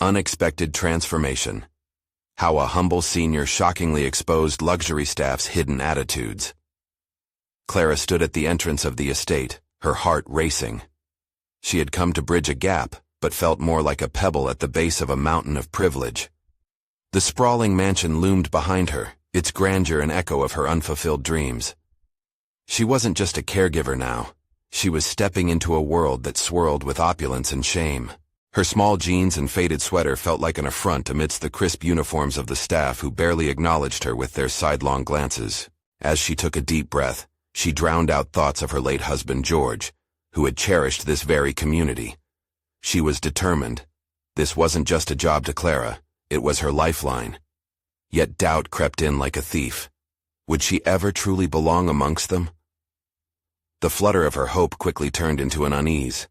Unexpected transformation. How a humble senior shockingly exposed luxury staff's hidden attitudes. Clara stood at the entrance of the estate, her heart racing. She had come to bridge a gap, but felt more like a pebble at the base of a mountain of privilege. The sprawling mansion loomed behind her, its grandeur an echo of her unfulfilled dreams. She wasn't just a caregiver now. She was stepping into a world that swirled with opulence and shame. Her small jeans and faded sweater felt like an affront amidst the crisp uniforms of the staff who barely acknowledged her with their sidelong glances. As she took a deep breath, she drowned out thoughts of her late husband George, who had cherished this very community. She was determined. This wasn't just a job to Clara, it was her lifeline. Yet doubt crept in like a thief. Would she ever truly belong amongst them? The flutter of her hope quickly turned into an unease.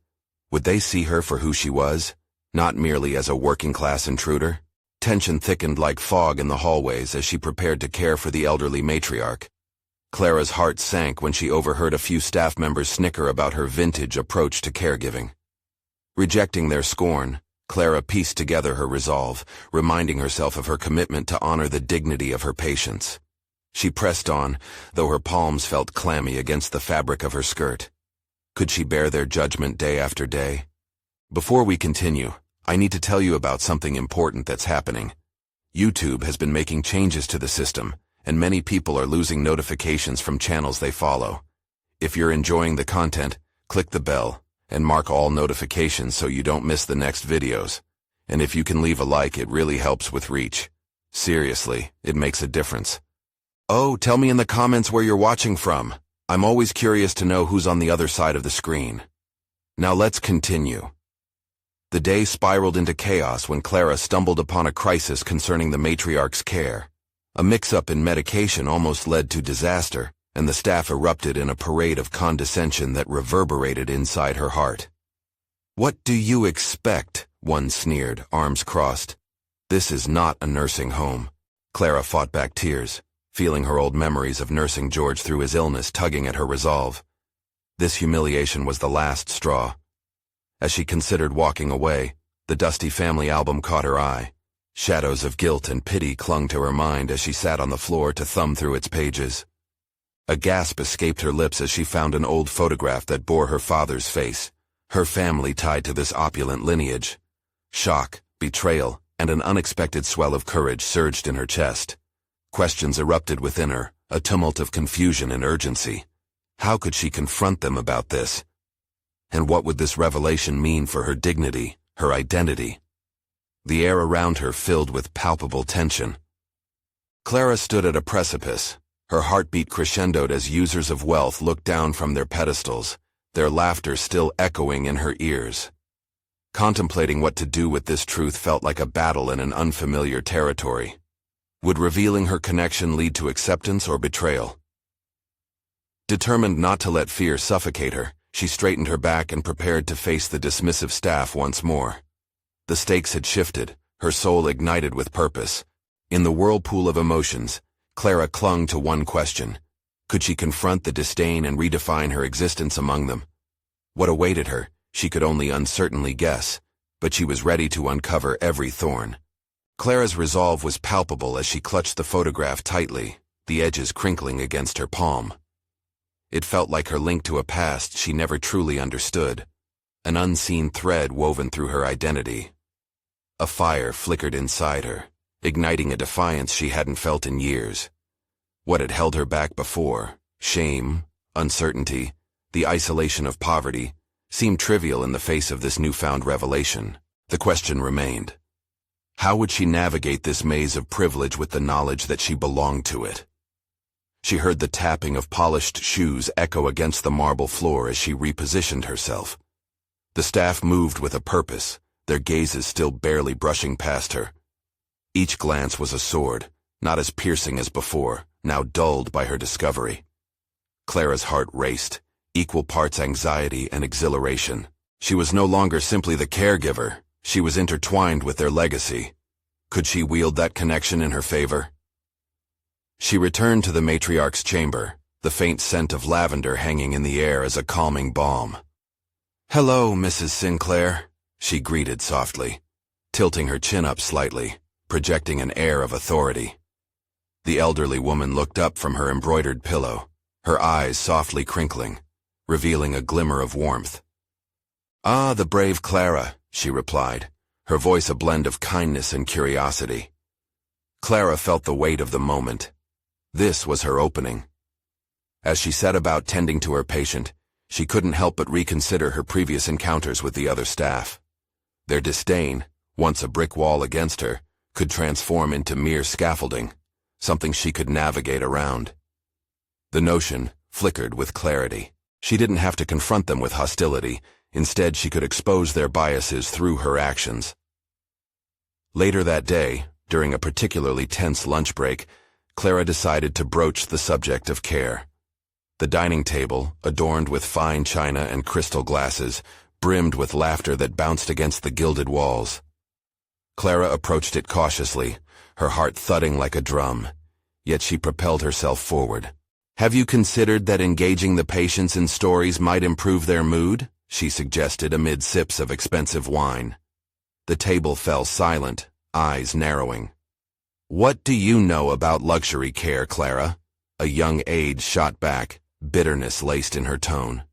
Would they see her for who she was, not merely as a working-class intruder? Tension thickened like fog in the hallways as she prepared to care for the elderly matriarch. Clara's heart sank when she overheard a few staff members snicker about her vintage approach to caregiving. Rejecting their scorn, Clara pieced together her resolve, reminding herself of her commitment to honor the dignity of her patients. She pressed on, though her palms felt clammy against the fabric of her skirt. Could she bear their judgment day after day? Before we continue, I need to tell you about something important that's happening. YouTube has been making changes to the system, and many people are losing notifications from channels they follow. If you're enjoying the content, click the bell and mark all notifications so you don't miss the next videos. And if you can leave a like, it really helps with reach. Seriously, it makes a difference. Oh, tell me in the comments where you're watching from. I'm always curious to know who's on the other side of the screen. Now let's continue. The day spiraled into chaos when Clara stumbled upon a crisis concerning the matriarch's care. A mix-up in medication almost led to disaster, and the staff erupted in a parade of condescension that reverberated inside her heart. "What do you expect?" one sneered, arms crossed. "This is not a nursing home." Clara fought back tears, feeling her old memories of nursing George through his illness tugging at her resolve. This humiliation was the last straw. As she considered walking away, the dusty family album caught her eye. Shadows of guilt and pity clung to her mind as she sat on the floor to thumb through its pages. A gasp escaped her lips as she found an old photograph that bore her father's face, her family tied to this opulent lineage. Shock, betrayal, and an unexpected swell of courage surged in her chest. Questions erupted within her, a tumult of confusion and urgency. How could she confront them about this? And what would this revelation mean for her dignity, her identity? The air around her filled with palpable tension. Clara stood at a precipice. Her heartbeat crescendoed as users of wealth looked down from their pedestals, their laughter still echoing in her ears. Contemplating what to do with this truth felt like a battle in an unfamiliar territory. Would revealing her connection lead to acceptance or betrayal? Determined not to let fear suffocate her, she straightened her back and prepared to face the dismissive staff once more. The stakes had shifted, her soul ignited with purpose. In the whirlpool of emotions, Clara clung to one question. Could she confront the disdain and redefine her existence among them? What awaited her, she could only uncertainly guess, but she was ready to uncover every thorn. Clara's resolve was palpable as she clutched the photograph tightly, the edges crinkling against her palm. It felt like her link to a past she never truly understood, an unseen thread woven through her identity. A fire flickered inside her, igniting a defiance she hadn't felt in years. What had held her back before, shame, uncertainty, the isolation of poverty, seemed trivial in the face of this newfound revelation. The question remained. How would she navigate this maze of privilege with the knowledge that she belonged to it? She heard the tapping of polished shoes echo against the marble floor as she repositioned herself. The staff moved with a purpose, their gazes still barely brushing past her. Each glance was a sword, not as piercing as before, now dulled by her discovery. Clara's heart raced, equal parts anxiety and exhilaration. She was no longer simply the caregiver, she was intertwined with their legacy. Could she wield that connection in her favor? She returned to the matriarch's chamber, the faint scent of lavender hanging in the air as a calming balm. "Hello, Mrs. Sinclair," she greeted softly. tilting her chin up slightly, projecting an air of authority. The elderly woman looked up from her embroidered pillow, her eyes softly crinkling, revealing a glimmer of warmth. "Ah, the brave Clara," she replied, her voice a blend of kindness and curiosity. Clara felt the weight of the moment. This was her opening. As she set about tending to her patient, she couldn't help but reconsider her previous encounters with the other staff. Their disdain, once a brick wall against her, could transform into mere scaffolding, something she could navigate around. The notion flickered with clarity. She didn't have to confront them with hostility. Instead, she could expose their biases through her actions. Later that day, during a particularly tense lunch break, Clara decided to broach the subject of care. The dining table, adorned with fine china and crystal glasses, brimmed with laughter that bounced against the gilded walls. Clara approached it cautiously, her heart thudding like a drum, yet she propelled herself forward. "Have you considered that engaging the patients in stories might improve their mood?" she suggested amid sips of expensive wine. The table fell silent, eyes narrowing. "What do you know about luxury care, Clara?" A young aide shot back, bitterness laced in her tone.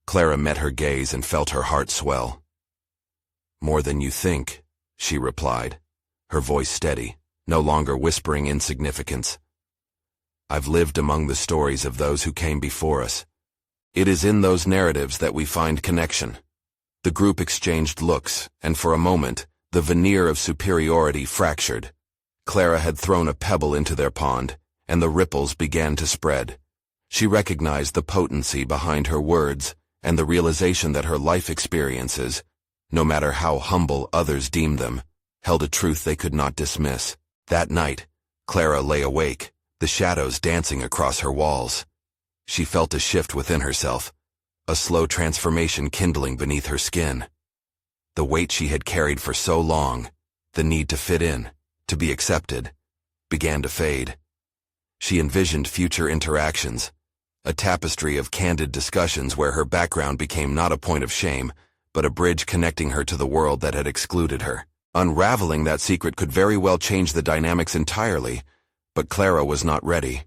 Clara met her gaze and felt her heart swell. "More than you think," she replied, her voice steady, no longer whispering insignificance. "I've lived among the stories of those who came before us. It is in those narratives that we find connection." The group exchanged looks, and for a moment, the veneer of superiority fractured. Clara had thrown a pebble into their pond, and the ripples began to spread. She recognized the potency behind her words and the realization that her life experiences, no matter how humble others deemed them, held a truth they could not dismiss. That night, Clara lay awake, the shadows dancing across her walls. She felt a shift within herself, a slow transformation kindling beneath her skin. The weight she had carried for so long, the need to fit in, to be accepted, began to fade. She envisioned future interactions, a tapestry of candid discussions where her background became not a point of shame, but a bridge connecting her to the world that had excluded her. Unraveling that secret could very well change the dynamics entirely, but Clara was not ready.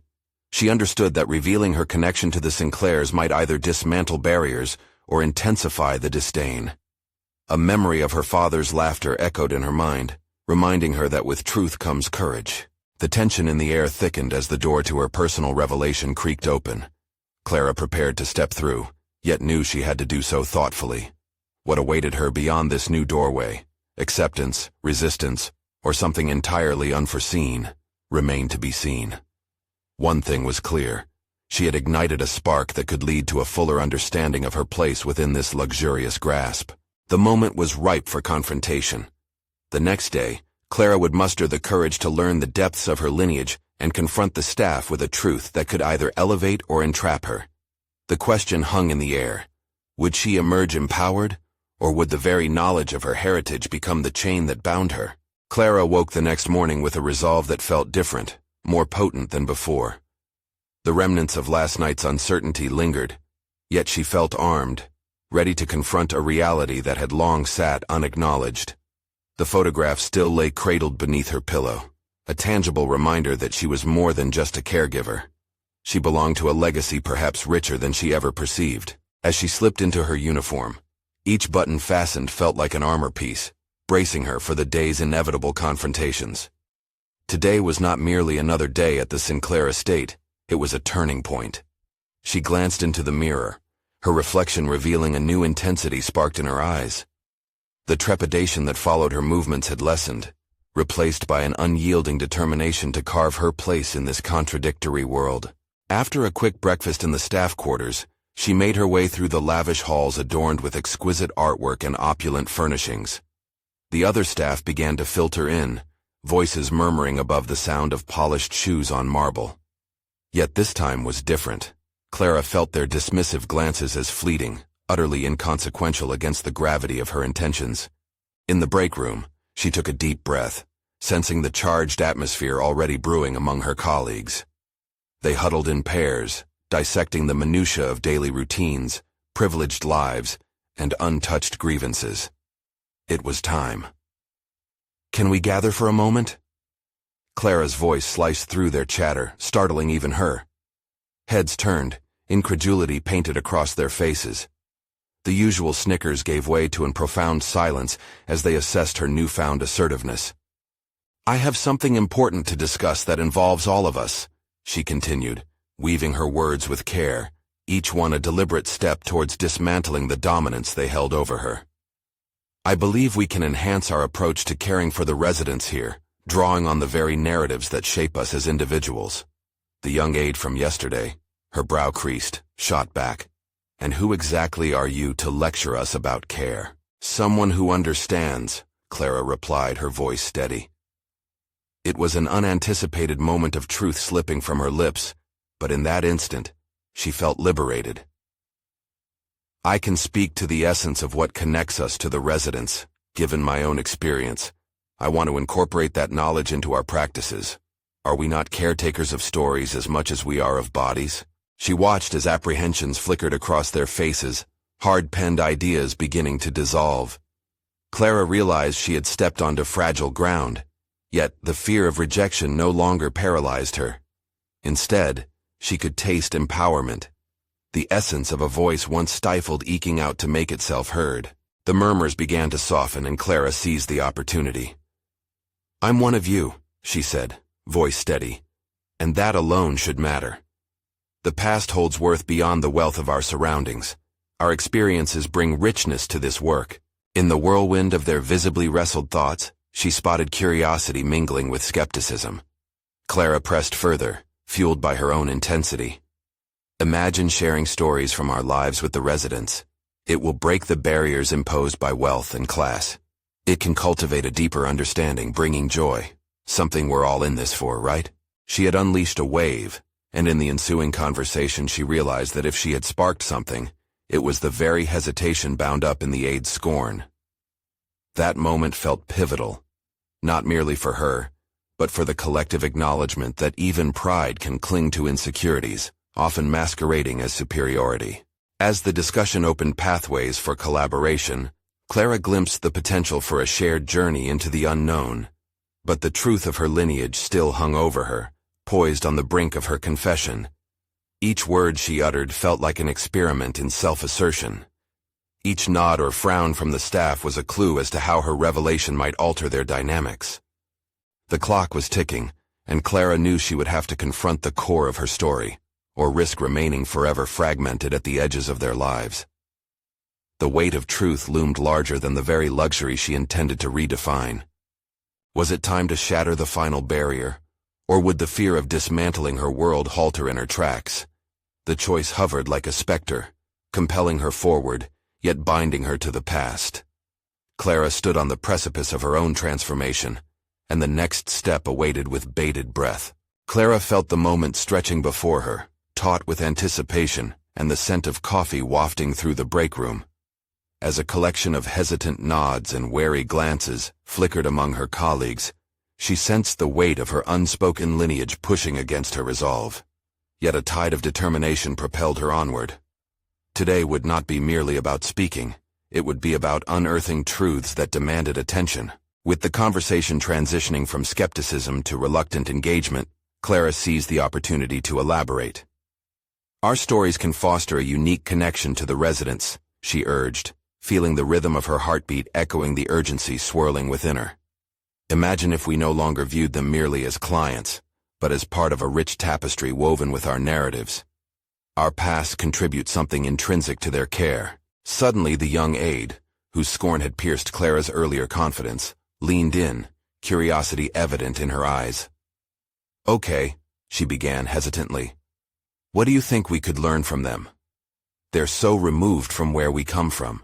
She understood that revealing her connection to the Sinclairs might either dismantle barriers or intensify the disdain. A memory of her father's laughter echoed in her mind, reminding her that with truth comes courage. The tension in the air thickened as the door to her personal revelation creaked open. Clara prepared to step through, yet knew she had to do so thoughtfully. What awaited her beyond this new doorway, acceptance, resistance, or something entirely unforeseen, remained to be seen. One thing was clear. She had ignited a spark that could lead to a fuller understanding of her place within this luxurious grasp. The moment was ripe for confrontation. The next day, Clara would muster the courage to learn the depths of her lineage and confront the staff with a truth that could either elevate or entrap her. The question hung in the air. Would she emerge empowered, or would the very knowledge of her heritage become the chain that bound her? Clara woke the next morning with a resolve that felt different, more potent than before. The remnants of last night's uncertainty lingered, yet she felt armed, ready to confront a reality that had long sat unacknowledged. The photograph still lay cradled beneath her pillow, a tangible reminder that she was more than just a caregiver. She belonged to a legacy perhaps richer than she ever perceived. As she slipped into her uniform, each button fastened felt like an armor piece, bracing her for the day's inevitable confrontations. Today was not merely another day at the Sinclair estate, it was a turning point. She glanced into the mirror, her reflection revealing a new intensity sparked in her eyes. The trepidation that followed her movements had lessened, replaced by an unyielding determination to carve her place in this contradictory world. After a quick breakfast in the staff quarters, she made her way through the lavish halls adorned with exquisite artwork and opulent furnishings. The other staff began to filter in, voices murmuring above the sound of polished shoes on marble. Yet this time was different. Clara felt their dismissive glances as fleeting, utterly inconsequential against the gravity of her intentions. In the break room, she took a deep breath, sensing the charged atmosphere already brewing among her colleagues. They huddled in pairs, dissecting the minutiae of daily routines, privileged lives, and untouched grievances. It was time. Can we gather for a moment? Clara's voice sliced through their chatter, startling even her. Heads turned, incredulity painted across their faces. The usual snickers gave way to a profound silence as they assessed her newfound assertiveness. I have something important to discuss that involves all of us, she continued, weaving her words with care, each one a deliberate step towards dismantling the dominance they held over her. I believe we can enhance our approach to caring for the residents here, drawing on the very narratives that shape us as individuals. The young aide from yesterday, her brow creased, shot back. And who exactly are you to lecture us about care? Someone who understands, Clara replied, her voice steady. It was an unanticipated moment of truth slipping from her lips, but in that instant, she felt liberated. I can speak to the essence of what connects us to the residents, given my own experience. I want to incorporate that knowledge into our practices. Are we not caretakers of stories as much as we are of bodies? She watched as apprehensions flickered across their faces, hard-penned ideas beginning to dissolve. Clara realized she had stepped onto fragile ground, yet the fear of rejection no longer paralyzed her. Instead, she could taste empowerment, the essence of a voice once stifled eking out to make itself heard. The murmurs began to soften and Clara seized the opportunity. I'm one of you, she said, voice steady, and that alone should matter. The past holds worth beyond the wealth of our surroundings. Our experiences bring richness to this work. In the whirlwind of their visibly wrestled thoughts, she spotted curiosity mingling with skepticism. Clara pressed further, fueled by her own intensity. Imagine sharing stories from our lives with the residents. It will break the barriers imposed by wealth and class. It can cultivate a deeper understanding, bringing joy. Something we're all in this for, right? She had unleashed a wave, and in the ensuing conversation she realized that if she had sparked something, it was the very hesitation bound up in the aide's scorn. That moment felt pivotal, not merely for her, but for the collective acknowledgement that even pride can cling to insecurities, often masquerading as superiority. As the discussion opened pathways for collaboration, Clara glimpsed the potential for a shared journey into the unknown, but the truth of her lineage still hung over her, poised on the brink of her confession. Each word she uttered felt like an experiment in self-assertion. Each nod or frown from the staff was a clue as to how her revelation might alter their dynamics. The clock was ticking, and Clara knew she would have to confront the core of her story, or risk remaining forever fragmented at the edges of their lives. The weight of truth loomed larger than the very luxury she intended to redefine. Was it time to shatter the final barrier? Or would the fear of dismantling her world halt her in her tracks? The choice hovered like a specter, compelling her forward, yet binding her to the past. Clara stood on the precipice of her own transformation, and the next step awaited with bated breath. Clara felt the moment stretching before her, taut with anticipation and the scent of coffee wafting through the break room. As a collection of hesitant nods and wary glances flickered among her colleagues, she sensed the weight of her unspoken lineage pushing against her resolve. Yet a tide of determination propelled her onward. Today would not be merely about speaking, it would be about unearthing truths that demanded attention. With the conversation transitioning from skepticism to reluctant engagement, Clara seized the opportunity to elaborate. Our stories can foster a unique connection to the residents, she urged, feeling the rhythm of her heartbeat echoing the urgency swirling within her. Imagine if we no longer viewed them merely as clients, but as part of a rich tapestry woven with our narratives. Our past contribute something intrinsic to their care. Suddenly the young aide, whose scorn had pierced Clara's earlier confidence, leaned in, curiosity evident in her eyes. Okay, she began hesitantly. What do you think we could learn from them? They're so removed from where we come from.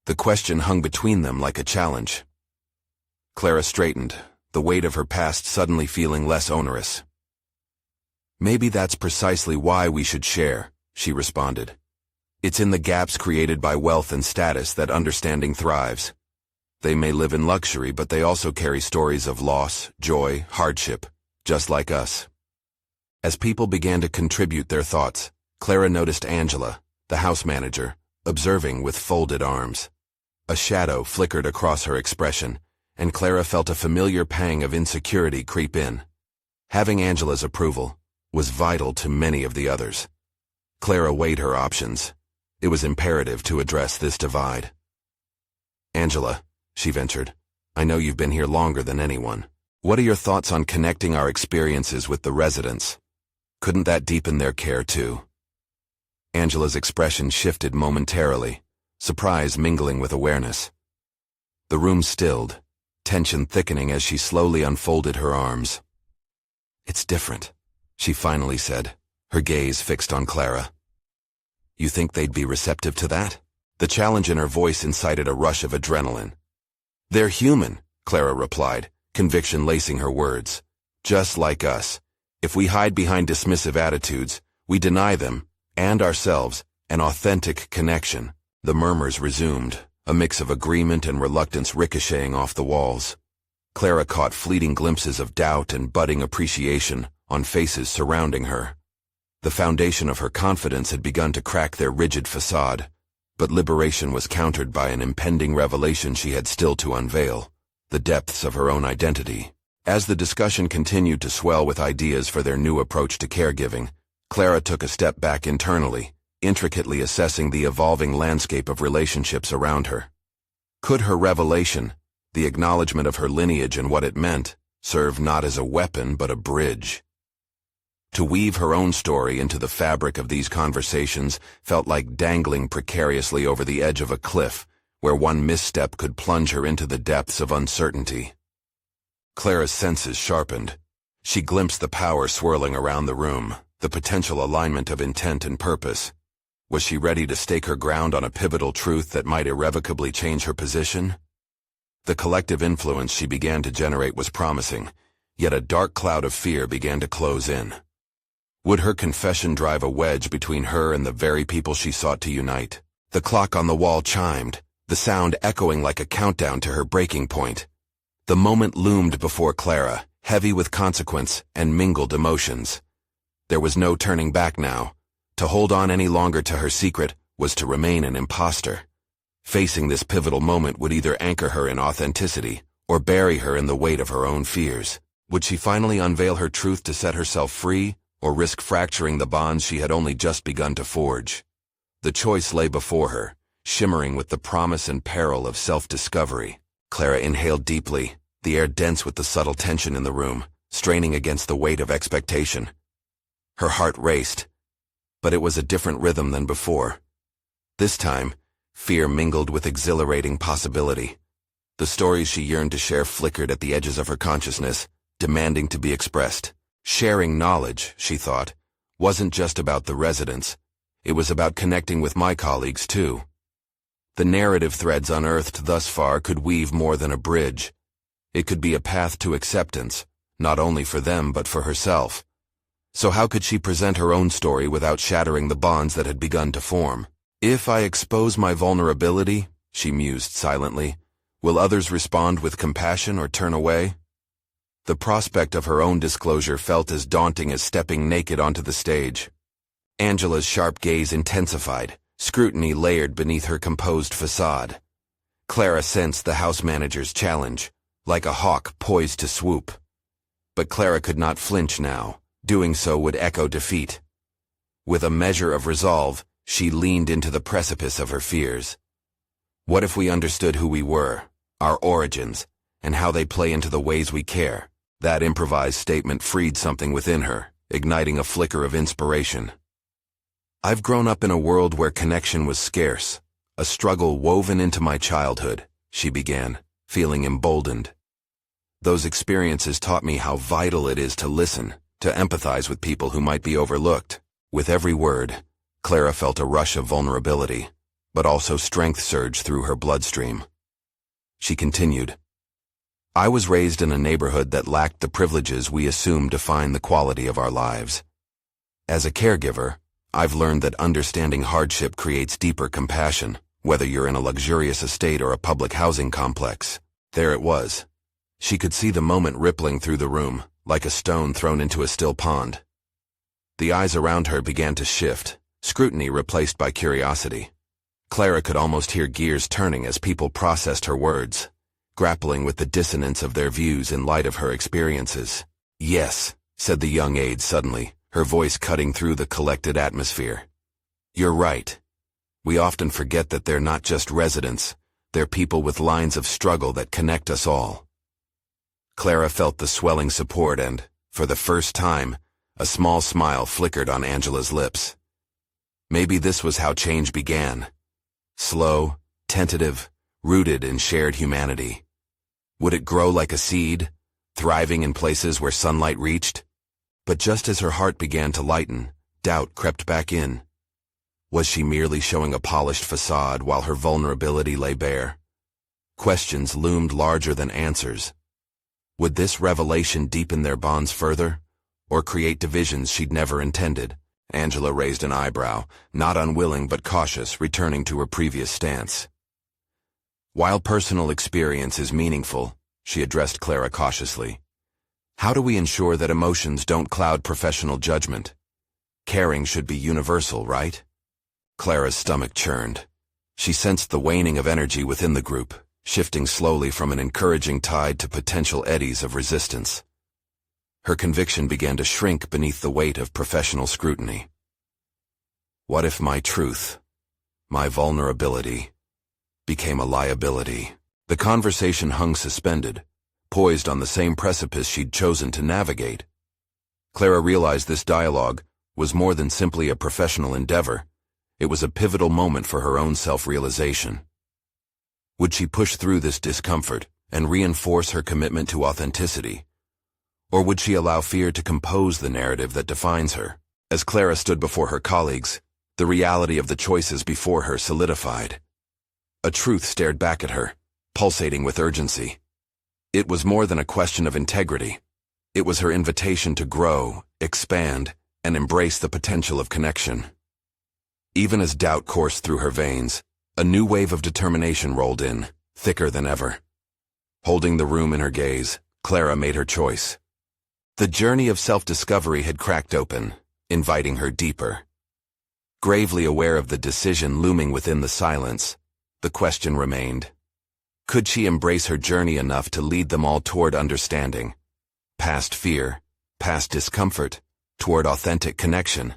The question hung between them like a challenge. Clara straightened, the weight of her past suddenly feeling less onerous. Maybe that's precisely why we should share, she responded. It's in the gaps created by wealth and status that understanding thrives. They may live in luxury, but they also carry stories of loss, joy, hardship, just like us. As people began to contribute their thoughts, Clara noticed Angela, the house manager, observing with folded arms. A shadow flickered across her expression, and Clara felt a familiar pang of insecurity creep in. Having Angela's approval was vital to many of the others. Clara weighed her options. It was imperative to address this divide. "Angela," she ventured, "I know you've been here longer than anyone. What are your thoughts on connecting our experiences with the residents? Couldn't that deepen their care too?" Angela's expression shifted momentarily, surprise mingling with awareness. The room stilled, tension thickening as she slowly unfolded her arms. "It's different," she finally said, her gaze fixed on Clara. "You think they'd be receptive to that?" The challenge in her voice incited a rush of adrenaline. "They're human," Clara replied, conviction lacing her words. "Just like us. If we hide behind dismissive attitudes, we deny them, and ourselves, an authentic connection." The murmurs resumed, a mix of agreement and reluctance ricocheting off the walls. Clara caught fleeting glimpses of doubt and budding appreciation on faces surrounding her. The foundation of her confidence had begun to crack their rigid facade, but liberation was countered by an impending revelation she had still to unveil, the depths of her own identity. As the discussion continued to swell with ideas for their new approach to caregiving, Clara took a step back internally, intricately assessing the evolving landscape of relationships around her. Could her revelation, the acknowledgement of her lineage and what it meant, serve not as a weapon but a bridge? To weave her own story into the fabric of these conversations felt like dangling precariously over the edge of a cliff, where one misstep could plunge her into the depths of uncertainty. Clara's senses sharpened. She glimpsed the power swirling around the room, the potential alignment of intent and purpose. Was she ready to stake her ground on a pivotal truth that might irrevocably change her position? The collective influence she began to generate was promising, yet a dark cloud of fear began to close in. Would her confession drive a wedge between her and the very people she sought to unite? The clock on the wall chimed, the sound echoing like a countdown to her breaking point. The moment loomed before Clara, heavy with consequence and mingled emotions. There was no turning back now. To hold on any longer to her secret was to remain an imposter. Facing this pivotal moment would either anchor her in authenticity or bury her in the weight of her own fears. Would she finally unveil her truth to set herself free, or risk fracturing the bonds she had only just begun to forge? The choice lay before her, shimmering with the promise and peril of self-discovery. Clara inhaled deeply, the air dense with the subtle tension in the room, straining against the weight of expectation. Her heart raced, but it was a different rhythm than before. This time, fear mingled with exhilarating possibility. The stories she yearned to share flickered at the edges of her consciousness, demanding to be expressed. Sharing knowledge, she thought, wasn't just about the residents. It was about connecting with my colleagues, too. The narrative threads unearthed thus far could weave more than a bridge. It could be a path to acceptance, not only for them but for herself. So how could she present her own story without shattering the bonds that had begun to form? "If I expose my vulnerability," she mused silently, "will others respond with compassion or turn away?" The prospect of her own disclosure felt as daunting as stepping naked onto the stage. Angela's sharp gaze intensified, scrutiny layered beneath her composed facade. Clara sensed the house manager's challenge, like a hawk poised to swoop. But Clara could not flinch now. Doing so would echo defeat. With a measure of resolve, she leaned into the precipice of her fears. What if we understood who we were, our origins, and how they play into the ways we care? That improvised statement freed something within her, igniting a flicker of inspiration. "I've grown up in a world where connection was scarce, a struggle woven into my childhood," she began, feeling emboldened. "Those experiences taught me how vital it is to listen, to empathize with people who might be overlooked." With every word, Clara felt a rush of vulnerability, but also strength surge through her bloodstream. She continued, "I was raised in a neighborhood that lacked the privileges we assume define the quality of our lives. As a caregiver, I've learned that understanding hardship creates deeper compassion, whether you're in a luxurious estate or a public housing complex." There it was. She could see the moment rippling through the room, like a stone thrown into a still pond. The eyes around her began to shift, scrutiny replaced by curiosity. Clara could almost hear gears turning as people processed her words. grappling with the dissonance of their views in light of her experiences. "Yes," said the young aide suddenly, her voice cutting through the collected atmosphere. "You're right. We often forget that they're not just residents, they're people with lines of struggle that connect us all." Clara felt the swelling support and, for the first time, a small smile flickered on Angela's lips. Maybe this was how change began. Slow, tentative, rooted in shared humanity. Would it grow like a seed, thriving in places where sunlight reached? But just as her heart began to lighten, doubt crept back in. Was she merely showing a polished facade while her vulnerability lay bare? Questions loomed larger than answers. Would this revelation deepen their bonds further, or create divisions she'd never intended? Angela raised an eyebrow, not unwilling but cautious, returning to her previous stance. "While personal experience is meaningful," she addressed Clara cautiously, "how do we ensure that emotions don't cloud professional judgment? Caring should be universal, right?" Clara's stomach churned. She sensed the waning of energy within the group, shifting slowly from an encouraging tide to potential eddies of resistance. Her conviction began to shrink beneath the weight of professional scrutiny. What if my truth, my vulnerability, became a liability? The conversation hung suspended, poised on the same precipice she'd chosen to navigate. Clara realized this dialogue was more than simply a professional endeavor. It was a pivotal moment for her own self-realization. Would she push through this discomfort and reinforce her commitment to authenticity? Or would she allow fear to compose the narrative that defines her? As Clara stood before her colleagues, the reality of the choices before her solidified. A truth stared back at her, pulsating with urgency. It was more than a question of integrity. It was her invitation to grow, expand, and embrace the potential of connection. Even as doubt coursed through her veins, a new wave of determination rolled in, thicker than ever. Holding the room in her gaze, Clara made her choice. The journey of self-discovery had cracked open, inviting her deeper. Gravely aware of the decision looming within the silence, the question remained. Could she embrace her journey enough to lead them all toward understanding? Past fear, past discomfort, toward authentic connection.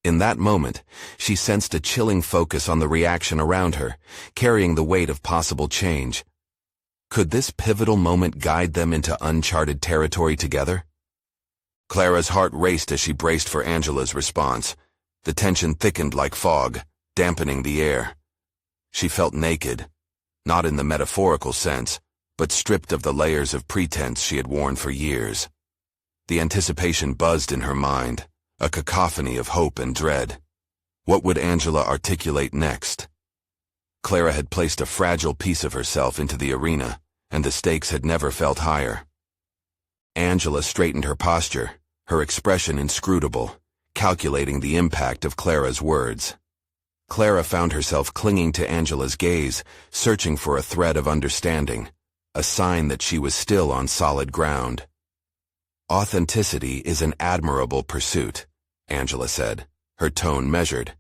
In that moment, she sensed a chilling focus on the reaction around her, carrying the weight of possible change. Could this pivotal moment guide them into uncharted territory together? Clara's heart raced as she braced for Angela's response. The tension thickened like fog, dampening the air. She felt naked, not in the metaphorical sense, but stripped of the layers of pretense she had worn for years. The anticipation buzzed in her mind, a cacophony of hope and dread. What would Angela articulate next? Clara had placed a fragile piece of herself into the arena, and the stakes had never felt higher. Angela straightened her posture, her expression inscrutable, calculating the impact of Clara's words. Clara found herself clinging to Angela's gaze, searching for a thread of understanding, a sign that she was still on solid ground. "Authenticity is an admirable pursuit," Angela said, her tone measured.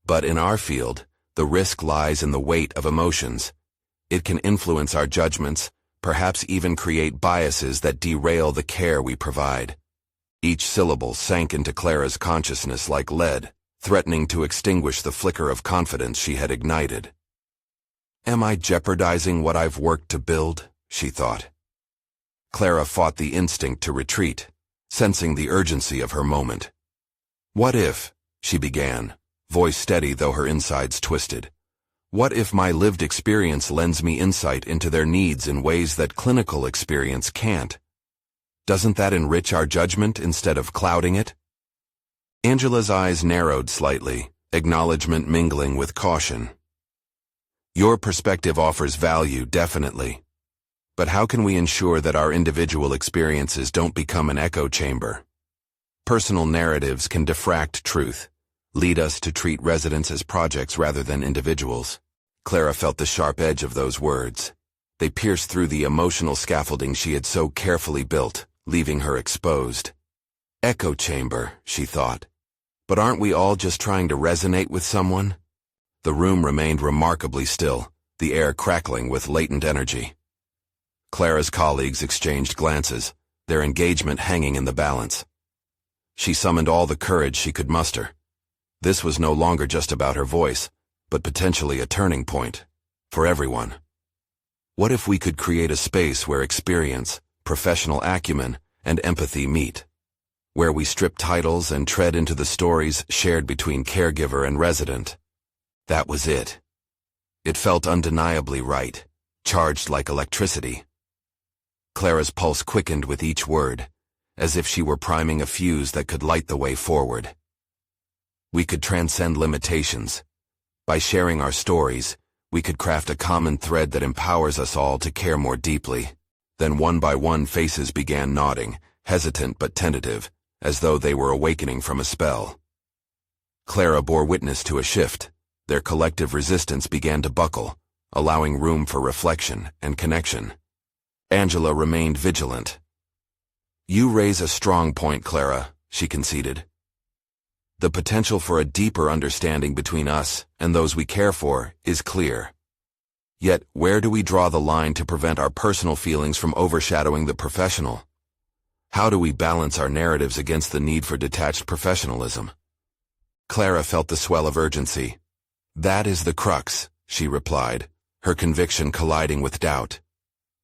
"But in our field, the risk lies in the weight of emotions. It can influence our judgments, perhaps even create biases that derail the care we provide." Each syllable sank into Clara's consciousness like lead, threatening to extinguish the flicker of confidence she had ignited. "Am I jeopardizing what I've worked to build?" she thought. Clara fought the instinct to retreat, sensing the urgency of her moment. "What if," she began, voice steady though her insides twisted, "what if my lived experience lends me insight into their needs in ways that clinical experience can't? Doesn't that enrich our judgment instead of clouding it?" Angela's eyes narrowed slightly, acknowledgement mingling with caution. "Your perspective offers value, definitely. But how can we ensure that our individual experiences don't become an echo chamber? Personal narratives can diffract truth, lead us to treat residents as projects rather than individuals." Clara felt the sharp edge of those words. They pierced through the emotional scaffolding she had so carefully built, leaving her exposed. Echo chamber, she thought. But aren't we all just trying to resonate with someone? The room remained remarkably still, the air crackling with latent energy. Clara's colleagues exchanged glances, their engagement hanging in the balance. She summoned all the courage she could muster. This was no longer just about her voice, but potentially a turning point for everyone. What if we could create a space where experience, professional acumen, and empathy meet? Where we strip titles and tread into the stories shared between caregiver and resident? That was it. It felt undeniably right, charged like electricity. Clara's pulse quickened with each word, as if she were priming a fuse that could light the way forward. We could transcend limitations. By sharing our stories, we could craft a common thread that empowers us all to care more deeply. Then one by one faces began nodding, hesitant but tentative, as though they were awakening from a spell. Clara bore witness to a shift. Their collective resistance began to buckle, allowing room for reflection and connection. Angela remained vigilant. "You raise a strong point, Clara," she conceded. "The potential for a deeper understanding between us and those we care for is clear. Yet, where do we draw the line to prevent our personal feelings from overshadowing the professional? How do we balance our narratives against the need for detached professionalism?" Clara felt the swell of urgency. "That is the crux," she replied, her conviction colliding with doubt.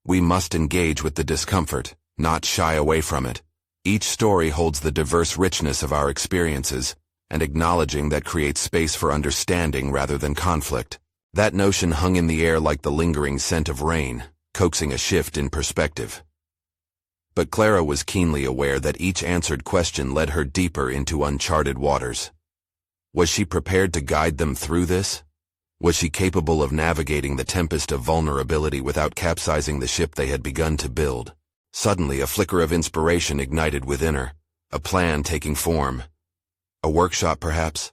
"We must engage with the discomfort, not shy away from it. Each story holds the diverse richness of our experiences, and acknowledging that creates space for understanding rather than conflict." That notion hung in the air like the lingering scent of rain, coaxing a shift in perspective. But Clara was keenly aware that each answered question led her deeper into uncharted waters. Was she prepared to guide them through this? Was she capable of navigating the tempest of vulnerability without capsizing the ship they had begun to build? Suddenly, a flicker of inspiration ignited within her, a plan taking form. A workshop, perhaps?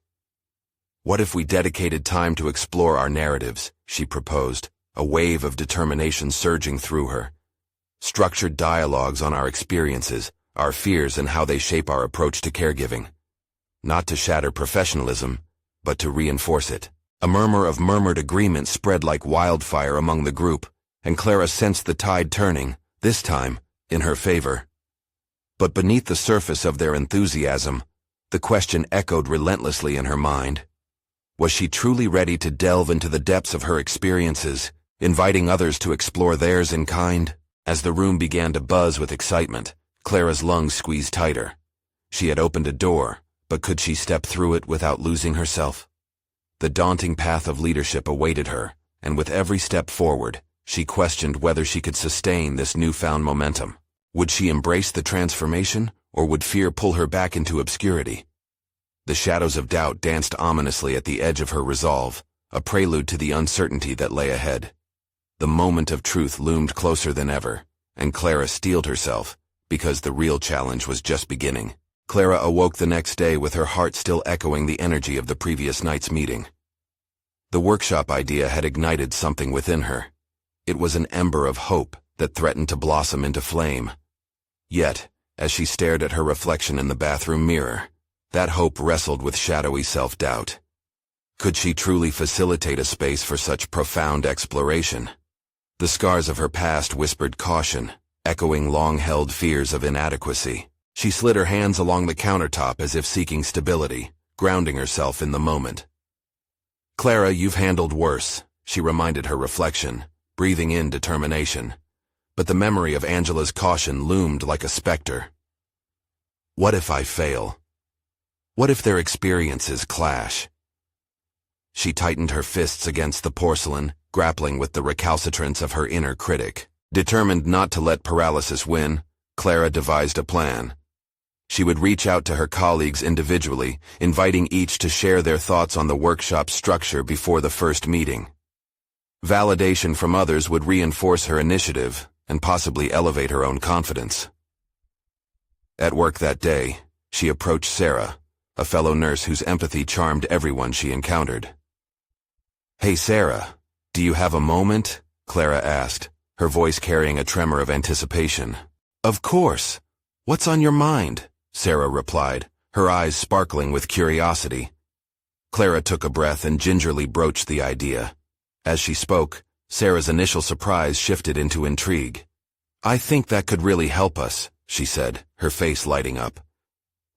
"What if we dedicated time to explore our narratives?" she proposed, a wave of determination surging through her. "Structured dialogues on our experiences, our fears, and how they shape our approach to caregiving. Not to shatter professionalism, but to reinforce it." A murmur of murmured agreement spread like wildfire among the group, and Clara sensed the tide turning, this time, in her favor. But beneath the surface of their enthusiasm, the question echoed relentlessly in her mind. Was she truly ready to delve into the depths of her experiences, inviting others to explore theirs in kind? As the room began to buzz with excitement, Clara's lungs squeezed tighter. She had opened a door, but could she step through it without losing herself? The daunting path of leadership awaited her, and with every step forward, she questioned whether she could sustain this newfound momentum. Would she embrace the transformation, or would fear pull her back into obscurity? The shadows of doubt danced ominously at the edge of her resolve, a prelude to the uncertainty that lay ahead. The moment of truth loomed closer than ever, and Clara steeled herself, because the real challenge was just beginning. Clara awoke the next day with her heart still echoing the energy of the previous night's meeting. The workshop idea had ignited something within her. It was an ember of hope that threatened to blossom into flame. Yet, as she stared at her reflection in the bathroom mirror, that hope wrestled with shadowy self-doubt. Could she truly facilitate a space for such profound exploration? The scars of her past whispered caution, echoing long-held fears of inadequacy. She slid her hands along the countertop as if seeking stability, grounding herself in the moment. "Clara, you've handled worse," she reminded her reflection, breathing in determination. But the memory of Angela's caution loomed like a specter. What if I fail? What if their experiences clash? She tightened her fists against the porcelain, grappling with the recalcitrance of her inner critic. Determined not to let paralysis win, Clara devised a plan. She would reach out to her colleagues individually, inviting each to share their thoughts on the workshop structure before the first meeting. Validation from others would reinforce her initiative and possibly elevate her own confidence. At work that day, she approached Sarah, a fellow nurse whose empathy charmed everyone she encountered. "Hey Sarah, do you have a moment?" Clara asked, her voice carrying a tremor of anticipation. "Of course. What's on your mind?" Sarah replied, her eyes sparkling with curiosity. Clara took a breath and gingerly broached the idea. As she spoke, Sarah's initial surprise shifted into intrigue. "I think that could really help us," she said, her face lighting up.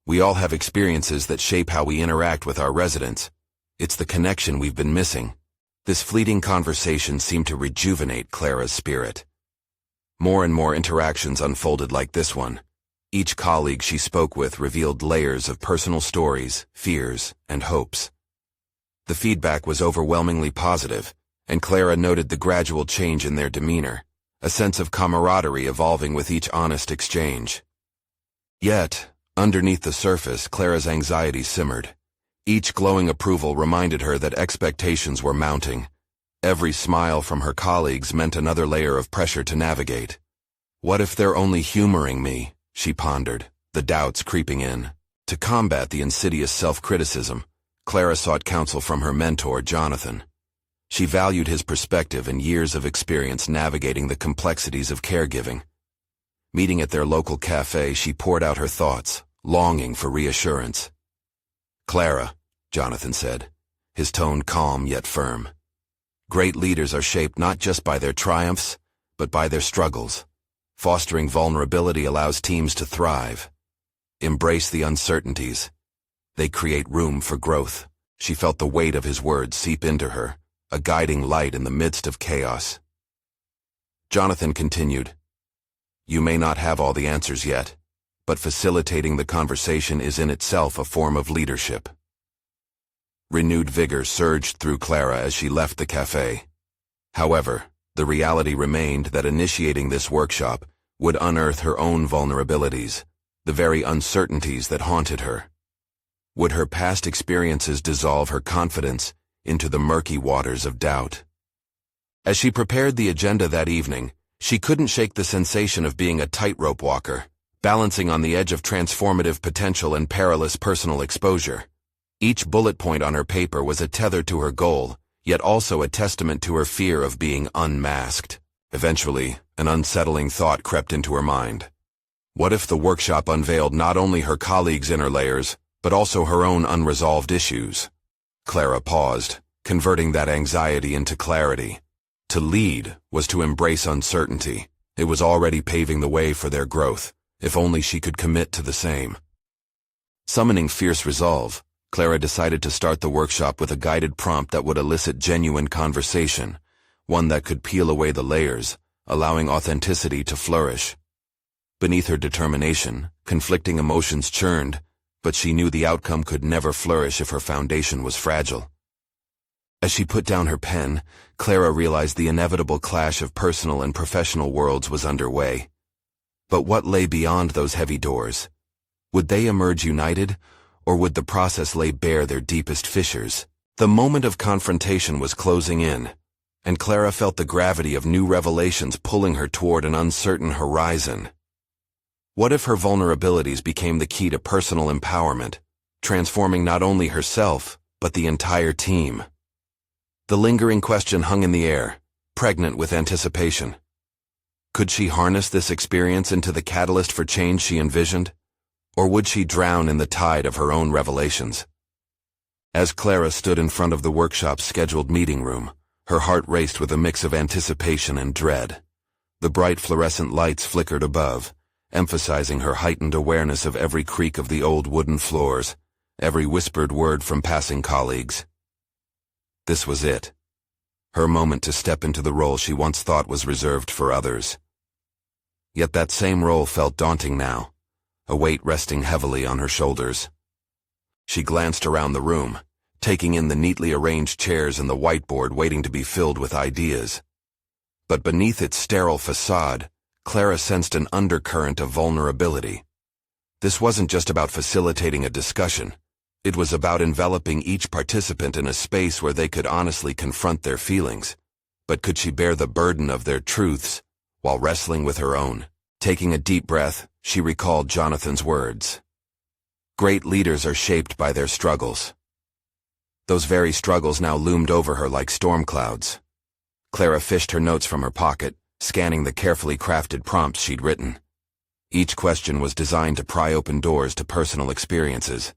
"We all have experiences that shape how we interact with our residents. It's the connection we've been missing." This fleeting conversation seemed to rejuvenate Clara's spirit. More and more interactions unfolded like this one. Each colleague she spoke with revealed layers of personal stories, fears, and hopes. The feedback was overwhelmingly positive, and Clara noted the gradual change in their demeanor, a sense of camaraderie evolving with each honest exchange. Yet, underneath the surface, Clara's anxiety simmered. Each glowing approval reminded her that expectations were mounting. Every smile from her colleagues meant another layer of pressure to navigate. "What if they're only humoring me?" she pondered, the doubts creeping in. To combat the insidious self-criticism, Clara sought counsel from her mentor, Jonathan. She valued his perspective and years of experience navigating the complexities of caregiving. Meeting at their local cafe, she poured out her thoughts, longing for reassurance. "Clara," Jonathan said, his tone calm yet firm. "Great leaders are shaped not just by their triumphs, but by their struggles. Fostering vulnerability allows teams to thrive. Embrace the uncertainties. They create room for growth." She felt the weight of his words seep into her, a guiding light in the midst of chaos. Jonathan continued, "You may not have all the answers yet, but facilitating the conversation is in itself a form of leadership." Renewed vigor surged through Clara as she left the cafe. However, the reality remained that initiating this workshop would unearth her own vulnerabilities, the very uncertainties that haunted her. Would her past experiences dissolve her confidence into the murky waters of doubt? As she prepared the agenda that evening, she couldn't shake the sensation of being a tightrope walker, balancing on the edge of transformative potential and perilous personal exposure. Each bullet point on her paper was a tether to her goal, yet also a testament to her fear of being unmasked. Eventually, an unsettling thought crept into her mind. What if the workshop unveiled not only her colleagues' inner layers, but also her own unresolved issues? Clara paused, converting that anxiety into clarity. To lead was to embrace uncertainty. It was already paving the way for their growth, if only she could commit to the same. Summoning fierce resolve, Clara decided to start the workshop with a guided prompt that would elicit genuine conversation, one that could peel away the layers, allowing authenticity to flourish. Beneath her determination, conflicting emotions churned, but she knew the outcome could never flourish if her foundation was fragile. As she put down her pen, Clara realized the inevitable clash of personal and professional worlds was underway. But what lay beyond those heavy doors? Would they emerge united, or would the process lay bare their deepest fissures? The moment of confrontation was closing in, and Clara felt the gravity of new revelations pulling her toward an uncertain horizon. What if her vulnerabilities became the key to personal empowerment, transforming not only herself, but the entire team? The lingering question hung in the air, pregnant with anticipation. Could she harness this experience into the catalyst for change she envisioned? Or would she drown in the tide of her own revelations? As Clara stood in front of the workshop's scheduled meeting room, her heart raced with a mix of anticipation and dread. The bright fluorescent lights flickered above, emphasizing her heightened awareness of every creak of the old wooden floors, every whispered word from passing colleagues. This was it. Her moment to step into the role she once thought was reserved for others. Yet that same role felt daunting now, a weight resting heavily on her shoulders. She glanced around the room, taking in the neatly arranged chairs and the whiteboard waiting to be filled with ideas. But beneath its sterile facade, Clara sensed an undercurrent of vulnerability. This wasn't just about facilitating a discussion. It was about enveloping each participant in a space where they could honestly confront their feelings. But could she bear the burden of their truths while wrestling with her own? Taking a deep breath, she recalled Jonathan's words. Great leaders are shaped by their struggles. Those very struggles now loomed over her like storm clouds. Clara fished her notes from her pocket, scanning the carefully crafted prompts she'd written. Each question was designed to pry open doors to personal experiences.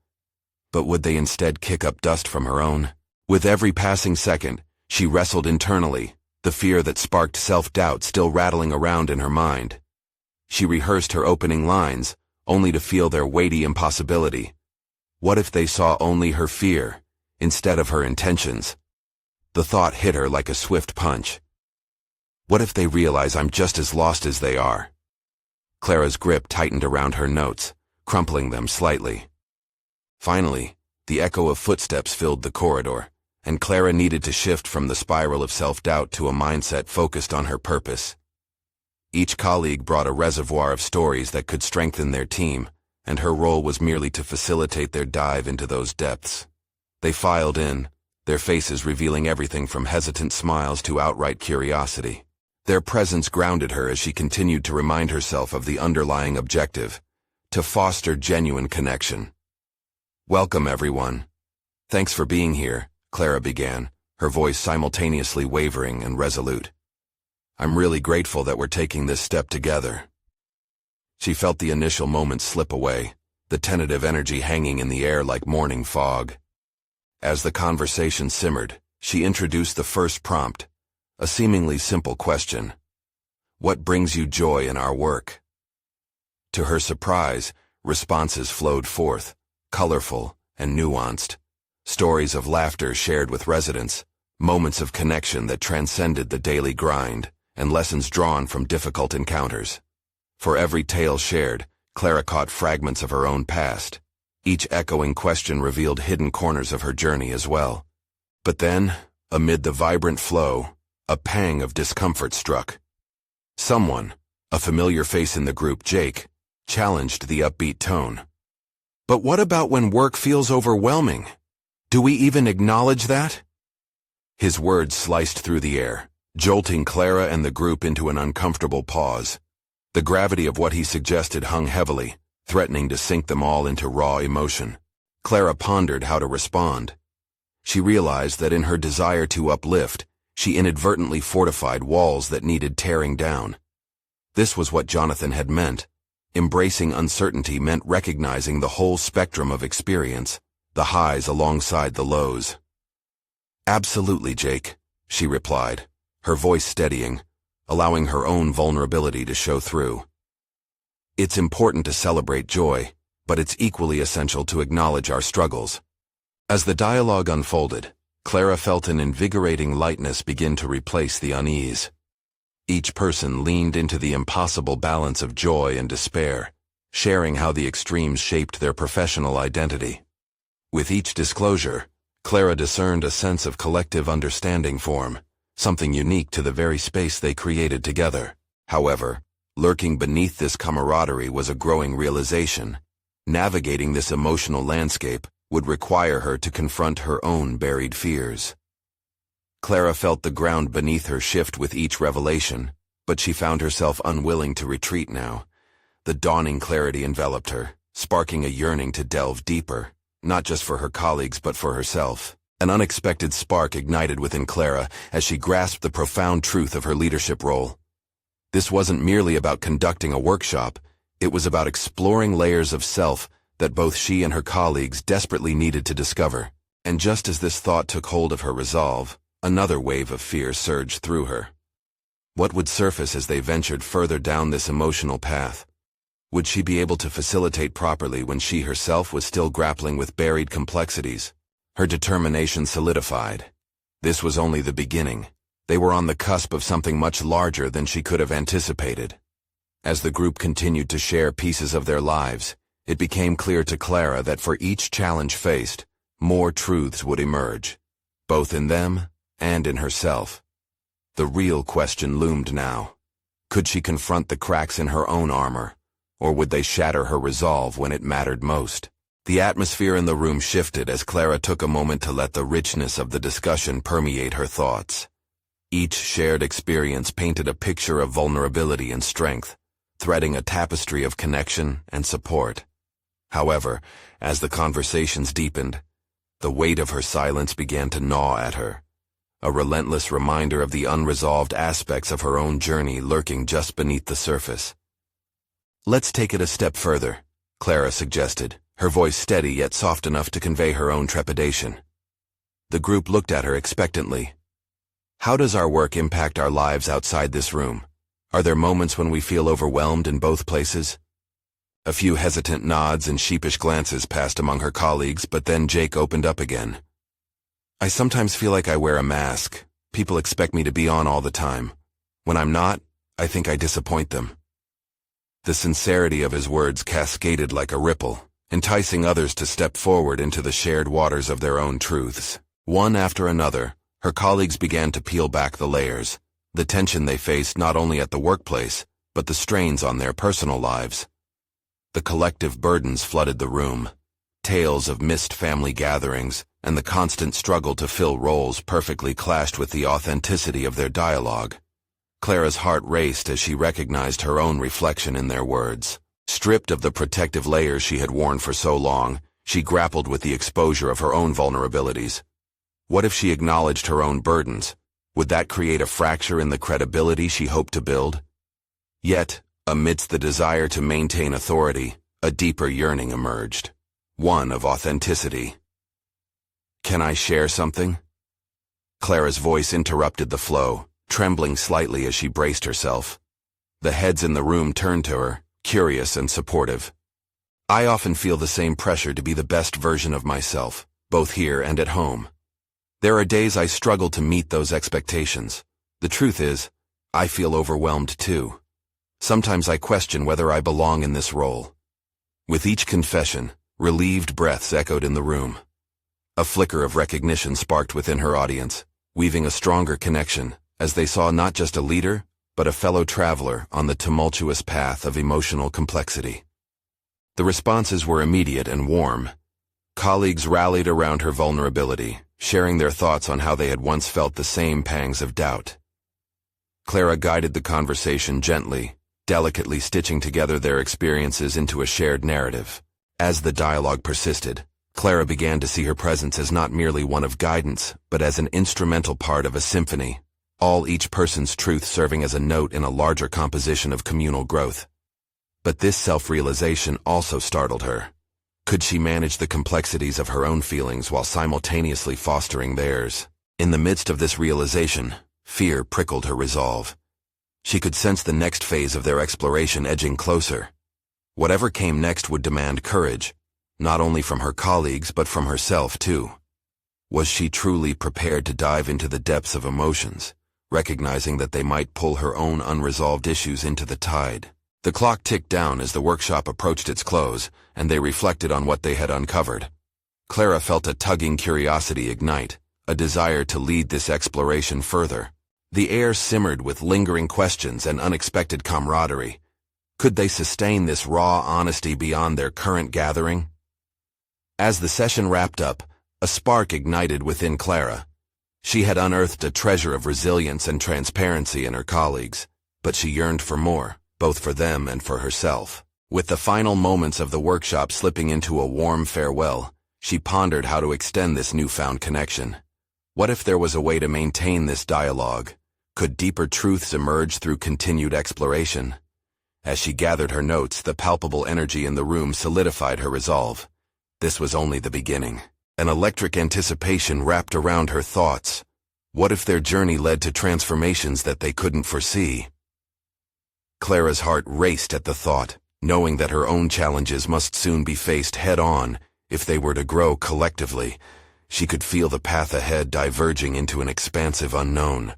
But would they instead kick up dust from her own? With every passing second, she wrestled internally, the fear that sparked self-doubt still rattling around in her mind. She rehearsed her opening lines, only to feel their weighty impossibility. What if they saw only her fear, instead of her intentions? The thought hit her like a swift punch. What if they realize I'm just as lost as they are? Clara's grip tightened around her notes, crumpling them slightly. Finally, the echo of footsteps filled the corridor, and Clara needed to shift from the spiral of self-doubt to a mindset focused on her purpose. Each colleague brought a reservoir of stories that could strengthen their team, and her role was merely to facilitate their dive into those depths. They filed in, their faces revealing everything from hesitant smiles to outright curiosity. Their presence grounded her as she continued to remind herself of the underlying objective, to foster genuine connection. "Welcome, everyone. Thanks for being here," Clara began, her voice simultaneously wavering and resolute. "I'm really grateful that we're taking this step together." She felt the initial moments slip away, the tentative energy hanging in the air like morning fog. As the conversation simmered, she introduced the first prompt, a seemingly simple question. "What brings you joy in our work?" To her surprise, responses flowed forth, colorful and nuanced. Stories of laughter shared with residents, moments of connection that transcended the daily grind, and lessons drawn from difficult encounters. For every tale shared, Clara caught fragments of her own past. Each echoing question revealed hidden corners of her journey as well. But then, amid the vibrant flow, a pang of discomfort struck. Someone, a familiar face in the group, Jake, challenged the upbeat tone. "But what about when work feels overwhelming? Do we even acknowledge that?" His words sliced through the air, jolting Clara and the group into an uncomfortable pause. The gravity of what he suggested hung heavily, threatening to sink them all into raw emotion. Clara pondered how to respond. She realized that in her desire to uplift, she inadvertently fortified walls that needed tearing down. This was what Jonathan had meant. Embracing uncertainty meant recognizing the whole spectrum of experience, the highs alongside the lows. "Absolutely, Jake," she replied, her voice steadying, allowing her own vulnerability to show through. "It's important to celebrate joy, but it's equally essential to acknowledge our struggles." As the dialogue unfolded, Clara felt an invigorating lightness begin to replace the unease. Each person leaned into the impossible balance of joy and despair, sharing how the extremes shaped their professional identity. With each disclosure, Clara discerned a sense of collective understanding form, something unique to the very space they created together. However, lurking beneath this camaraderie was a growing realization. Navigating this emotional landscape would require her to confront her own buried fears. Clara felt the ground beneath her shift with each revelation, but she found herself unwilling to retreat now. The dawning clarity enveloped her, sparking a yearning to delve deeper, not just for her colleagues but for herself. An unexpected spark ignited within Clara as she grasped the profound truth of her leadership role. This wasn't merely about conducting a workshop, it was about exploring layers of self that both she and her colleagues desperately needed to discover. And just as this thought took hold of her resolve, another wave of fear surged through her. What would surface as they ventured further down this emotional path? Would she be able to facilitate properly when she herself was still grappling with buried complexities? Her determination solidified. This was only the beginning. They were on the cusp of something much larger than she could have anticipated. As the group continued to share pieces of their lives, it became clear to Clara that for each challenge faced, more truths would emerge, both in them and in herself. The real question loomed now. Could she confront the cracks in her own armor, or would they shatter her resolve when it mattered most? The atmosphere in the room shifted as Clara took a moment to let the richness of the discussion permeate her thoughts. Each shared experience painted a picture of vulnerability and strength, threading a tapestry of connection and support. However, as the conversations deepened, the weight of her silence began to gnaw at her, a relentless reminder of the unresolved aspects of her own journey lurking just beneath the surface. "Let's take it a step further," Clara suggested, her voice steady yet soft enough to convey her own trepidation. The group looked at her expectantly. "How does our work impact our lives outside this room?" Are there moments when we feel overwhelmed in both places? A few hesitant nods and sheepish glances passed among her colleagues, but then Jake opened up again. I sometimes feel like I wear a mask. People expect me to be on all the time. When I'm not, I think I disappoint them. The sincerity of his words cascaded like a ripple, enticing others to step forward into the shared waters of their own truths. One after another, her colleagues began to peel back the layers, the tension they faced not only at the workplace, but the strains on their personal lives. The collective burdens flooded the room, tales of missed family gatherings, and the constant struggle to fill roles perfectly clashed with the authenticity of their dialogue. Clara's heart raced as she recognized her own reflection in their words. Stripped of the protective layers she had worn for so long, she grappled with the exposure of her own vulnerabilities. What if she acknowledged her own burdens? Would that create a fracture in the credibility she hoped to build? Yet, amidst the desire to maintain authority, a deeper yearning emerged. One of authenticity. Can I share something? Clara's voice interrupted the flow, trembling slightly as she braced herself. The heads in the room turned to her, curious and supportive. I often feel the same pressure to be the best version of myself, both here and at home. There are days I struggle to meet those expectations. The truth is, I feel overwhelmed too. Sometimes I question whether I belong in this role. With each confession, relieved breaths echoed in the room. A flicker of recognition sparked within her audience, weaving a stronger connection, as they saw not just a leader, but a fellow traveler on the tumultuous path of emotional complexity. The responses were immediate and warm. Colleagues rallied around her vulnerability, sharing their thoughts on how they had once felt the same pangs of doubt. Clara guided the conversation gently, delicately stitching together their experiences into a shared narrative. As the dialogue persisted, Clara began to see her presence as not merely one of guidance, but as an instrumental part of a symphony, each person's truth serving as a note in a larger composition of communal growth. But this self-realization also startled her. Could she manage the complexities of her own feelings while simultaneously fostering theirs? In the midst of this realization, fear prickled her resolve. She could sense the next phase of their exploration edging closer. Whatever came next would demand courage, not only from her colleagues but from herself too. Was she truly prepared to dive into the depths of emotions, recognizing that they might pull her own unresolved issues into the tide? The clock ticked down as the workshop approached its close, and they reflected on what they had uncovered. Clara felt a tugging curiosity ignite, a desire to lead this exploration further. The air simmered with lingering questions and unexpected camaraderie. Could they sustain this raw honesty beyond their current gathering? As the session wrapped up, a spark ignited within Clara. She had unearthed a treasure of resilience and transparency in her colleagues, but she yearned for more, both for them and for herself. With the final moments of the workshop slipping into a warm farewell, she pondered how to extend this newfound connection. What if there was a way to maintain this dialogue? Could deeper truths emerge through continued exploration? As she gathered her notes, the palpable energy in the room solidified her resolve. This was only the beginning. An electric anticipation wrapped around her thoughts. What if their journey led to transformations that they couldn't foresee? Clara's heart raced at the thought, knowing that her own challenges must soon be faced head-on if they were to grow collectively. She could feel the path ahead diverging into an expansive unknown.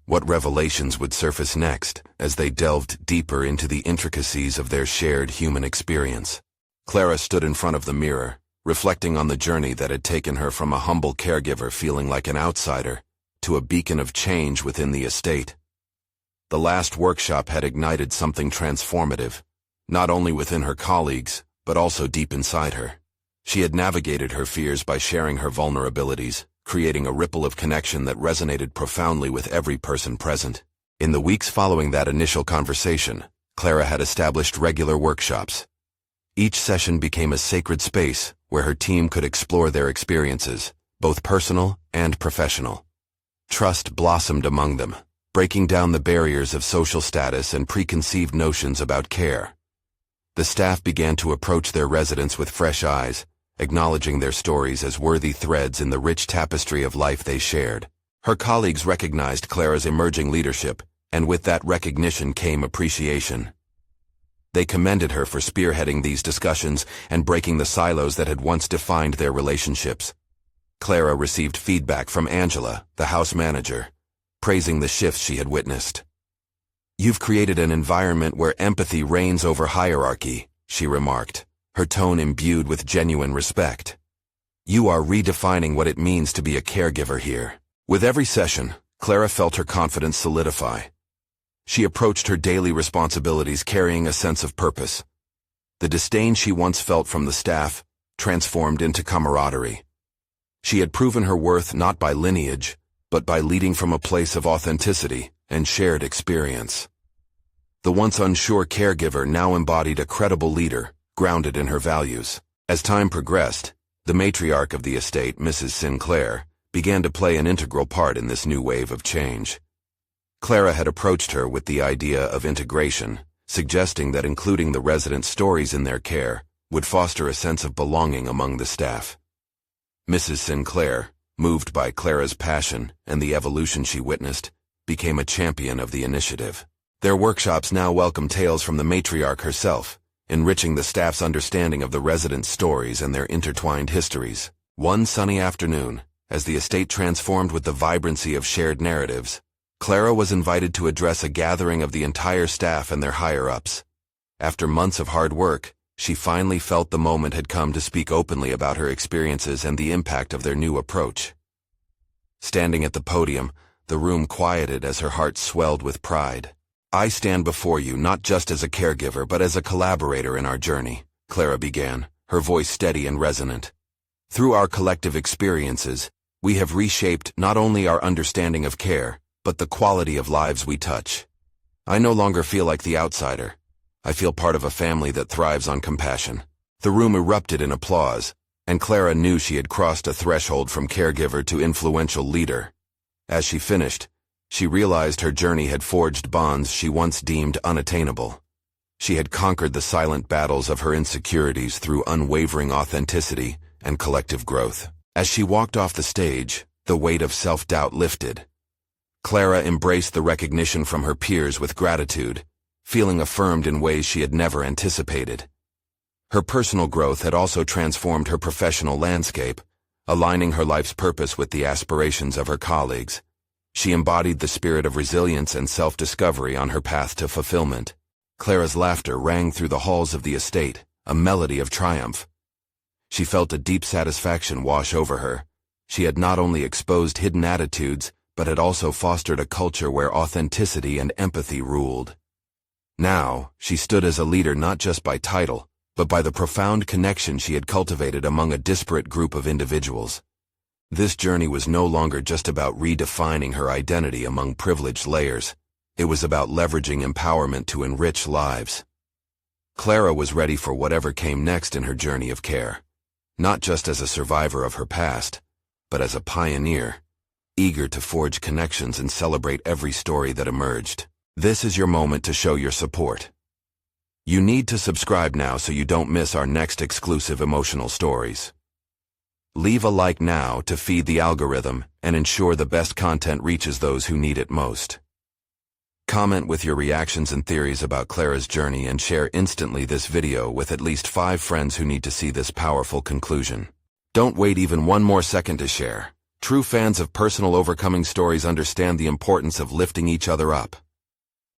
What revelations would surface next as they delved deeper into the intricacies of their shared human experience? Clara stood in front of the mirror, reflecting on the journey that had taken her from a humble caregiver feeling like an outsider to a beacon of change within the estate. The last workshop had ignited something transformative, not only within her colleagues, but also deep inside her. She had navigated her fears by sharing her vulnerabilities, creating a ripple of connection that resonated profoundly with every person present. In the weeks following that initial conversation, Clara had established regular workshops. Each session became a sacred space where her team could explore their experiences, both personal and professional. Trust blossomed among them, breaking down the barriers of social status and preconceived notions about care. The staff began to approach their residents with fresh eyes, acknowledging their stories as worthy threads in the rich tapestry of life they shared. Her colleagues recognized Clara's emerging leadership and with that recognition came appreciation. They commended her for spearheading these discussions and breaking the silos that had once defined their relationships. Clara received feedback from Angela, the house manager, praising the shifts she had witnessed. "You've created an environment where empathy reigns over hierarchy," she remarked, her tone imbued with genuine respect. "You are redefining what it means to be a caregiver here." With every session, Clara felt her confidence solidify. She approached her daily responsibilities carrying a sense of purpose. The disdain she once felt from the staff transformed into camaraderie. She had proven her worth not by lineage, but by leading from a place of authenticity and shared experience. The once unsure caregiver now embodied a credible leader, grounded in her values. As time progressed, the matriarch of the estate, Mrs. Sinclair, began to play an integral part in this new wave of change. Clara had approached her with the idea of integration, suggesting that including the residents' stories in their care would foster a sense of belonging among the staff. Mrs. Sinclair, moved by Clara's passion and the evolution she witnessed, became a champion of the initiative. Their workshops now welcomed tales from the matriarch herself, enriching the staff's understanding of the residents' stories and their intertwined histories. One sunny afternoon, as the estate transformed with the vibrancy of shared narratives, Clara was invited to address a gathering of the entire staff and their higher-ups. After months of hard work, she finally felt the moment had come to speak openly about her experiences and the impact of their new approach. Standing at the podium, the room quieted as her heart swelled with pride. "I stand before you not just as a caregiver but as a collaborator in our journey," Clara began, her voice steady and resonant. "Through our collective experiences, we have reshaped not only our understanding of care, but the quality of lives we touch. I no longer feel like the outsider. I feel part of a family that thrives on compassion." The room erupted in applause, and Clara knew she had crossed a threshold from caregiver to influential leader. As she finished, she realized her journey had forged bonds she once deemed unattainable. She had conquered the silent battles of her insecurities through unwavering authenticity and collective growth. As she walked off the stage, the weight of self-doubt lifted. Clara embraced the recognition from her peers with gratitude, feeling affirmed in ways she had never anticipated. Her personal growth had also transformed her professional landscape, aligning her life's purpose with the aspirations of her colleagues. She embodied the spirit of resilience and self-discovery on her path to fulfillment. Clara's laughter rang through the halls of the estate, a melody of triumph. She felt a deep satisfaction wash over her. She had not only exposed hidden attitudes, but had also fostered a culture where authenticity and empathy ruled. Now, she stood as a leader not just by title, but by the profound connection she had cultivated among a disparate group of individuals. This journey was no longer just about redefining her identity among privileged layers. It was about leveraging empowerment to enrich lives. Clara was ready for whatever came next in her journey of care, not just as a survivor of her past, but as a pioneer, eager to forge connections and celebrate every story that emerged. This is your moment to show your support. You need to subscribe now so you don't miss our next exclusive emotional stories. Leave a like now to feed the algorithm and ensure the best content reaches those who need it most. Comment with your reactions and theories about Clara's journey and share instantly this video with at least 5 friends who need to see this powerful conclusion. Don't wait even one more second to share. True fans of personal overcoming stories understand the importance of lifting each other up.